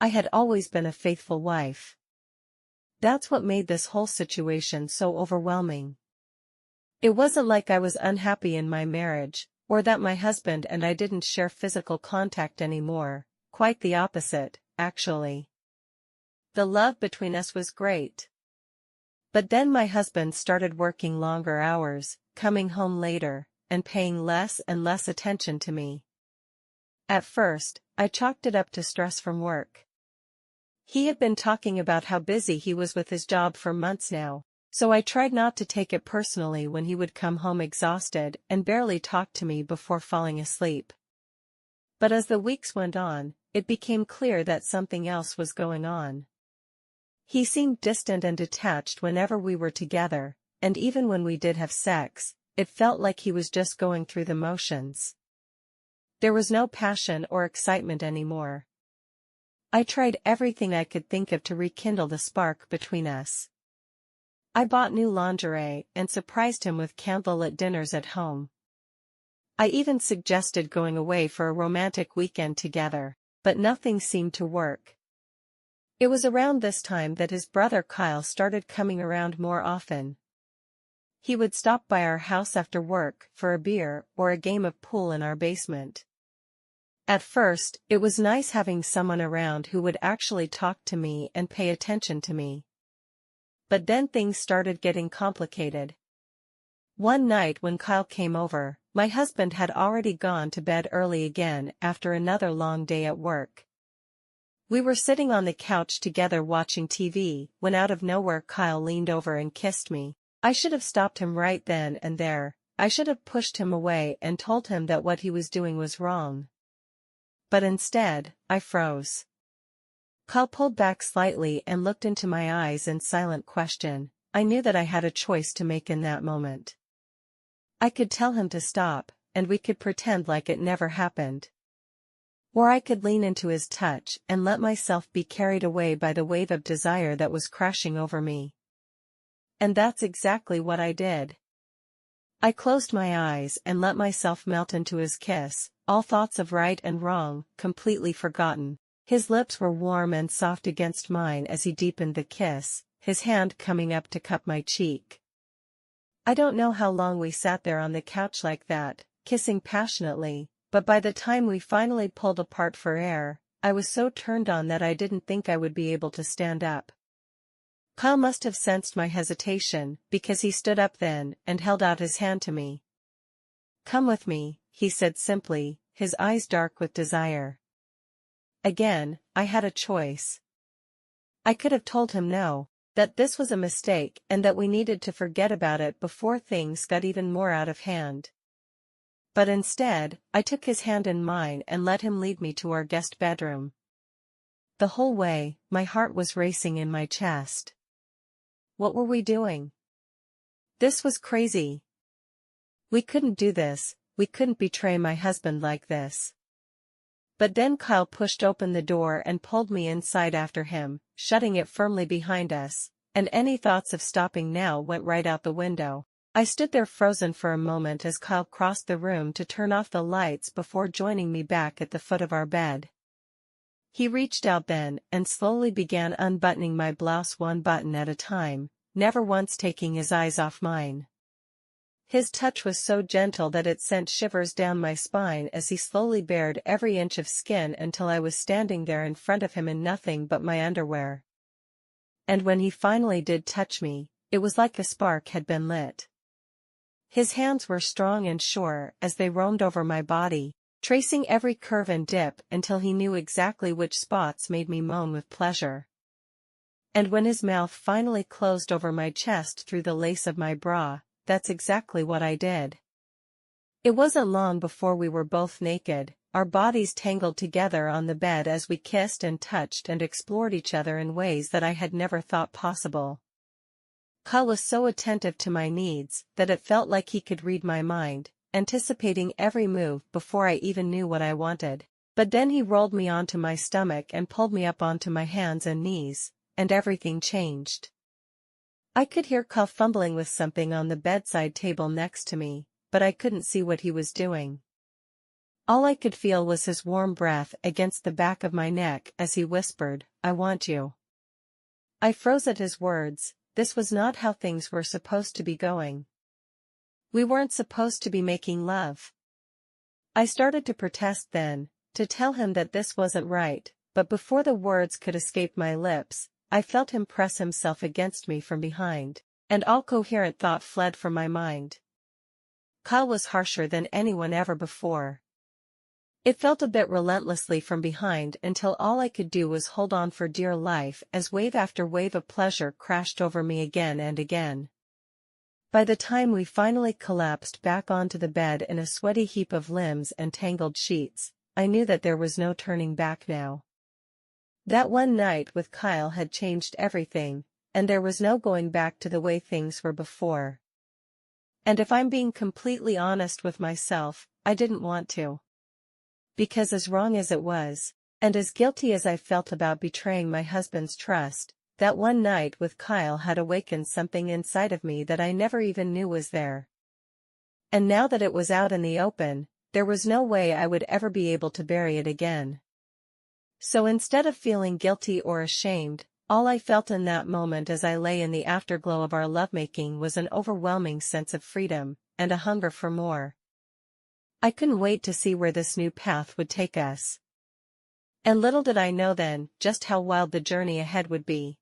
I had always been a faithful wife. That's what made this whole situation so overwhelming. It wasn't like I was unhappy in my marriage, or that my husband and I didn't share physical contact anymore, quite the opposite, actually. The love between us was great. But then my husband started working longer hours, coming home later, and paying less and less attention to me. At first, I chalked it up to stress from work. He had been talking about how busy he was with his job for months now, so I tried not to take it personally when he would come home exhausted and barely talk to me before falling asleep. But as the weeks went on, it became clear that something else was going on. He seemed distant and detached whenever we were together, and even when we did have sex, it felt like he was just going through the motions. There was no passion or excitement anymore. I tried everything I could think of to rekindle the spark between us. I bought new lingerie and surprised him with candlelit dinners at home. I even suggested going away for a romantic weekend together, but nothing seemed to work. It was around this time that his brother Kyle started coming around more often. He would stop by our house after work for a beer or a game of pool in our basement. At first, it was nice having someone around who would actually talk to me and pay attention to me. But then things started getting complicated. One night when Kyle came over, my husband had already gone to bed early again after another long day at work. We were sitting on the couch together watching TV, when out of nowhere Kyle leaned over and kissed me. I should have stopped him right then and there. I should have pushed him away and told him that what he was doing was wrong. But instead, I froze. Kyle pulled back slightly and looked into my eyes in silent question. I knew that I had a choice to make in that moment. I could tell him to stop, and we could pretend like it never happened. Or I could lean into his touch and let myself be carried away by the wave of desire that was crashing over me. And that's exactly what I did. I closed my eyes and let myself melt into his kiss, all thoughts of right and wrong completely forgotten. His lips were warm and soft against mine as he deepened the kiss, his hand coming up to cup my cheek. I don't know how long we sat there on the couch like that, kissing passionately, but by the time we finally pulled apart for air, I was so turned on that I didn't think I would be able to stand up. Kyle must have sensed my hesitation, because he stood up then and held out his hand to me. "Come with me," he said simply, his eyes dark with desire. Again, I had a choice. I could have told him no, that this was a mistake and that we needed to forget about it before things got even more out of hand. But instead, I took his hand in mine and let him lead me to our guest bedroom. The whole way, my heart was racing in my chest. What were we doing? This was crazy. We couldn't do this, we couldn't betray my husband like this. But then Kyle pushed open the door and pulled me inside after him, shutting it firmly behind us, and any thoughts of stopping now went right out the window. I stood there frozen for a moment as Kyle crossed the room to turn off the lights before joining me back at the foot of our bed. He reached out then and slowly began unbuttoning my blouse one button at a time, never once taking his eyes off mine. His touch was so gentle that it sent shivers down my spine as he slowly bared every inch of skin until I was standing there in front of him in nothing but my underwear. And when he finally did touch me, it was like a spark had been lit. His hands were strong and sure as they roamed over my body, tracing every curve and dip until he knew exactly which spots made me moan with pleasure. And when his mouth finally closed over my chest through the lace of my bra, that's exactly what I did. It wasn't long before we were both naked, our bodies tangled together on the bed as we kissed and touched and explored each other in ways that I had never thought possible. Kyle was so attentive to my needs that it felt like he could read my mind, anticipating every move before I even knew what I wanted. But then he rolled me onto my stomach and pulled me up onto my hands and knees, and everything changed. I could hear Kyle fumbling with something on the bedside table next to me, but I couldn't see what he was doing. All I could feel was his warm breath against the back of my neck as he whispered, "I want you." I froze at his words. This was not how things were supposed to be going. We weren't supposed to be making love. I started to protest then, to tell him that this wasn't right, but before the words could escape my lips, I felt him press himself against me from behind, and all coherent thought fled from my mind. Kyle was harsher than anyone ever before. It felt a bit relentlessly from behind until all I could do was hold on for dear life as wave after wave of pleasure crashed over me again and again. By the time we finally collapsed back onto the bed in a sweaty heap of limbs and tangled sheets, I knew that there was no turning back now. That one night with Kyle had changed everything, and there was no going back to the way things were before. And if I'm being completely honest with myself, I didn't want to. Because as wrong as it was, and as guilty as I felt about betraying my husband's trust, that one night with Kyle had awakened something inside of me that I never even knew was there. And now that it was out in the open, there was no way I would ever be able to bury it again. So instead of feeling guilty or ashamed, all I felt in that moment as I lay in the afterglow of our lovemaking was an overwhelming sense of freedom, and a hunger for more. I couldn't wait to see where this new path would take us. And little did I know then just how wild the journey ahead would be.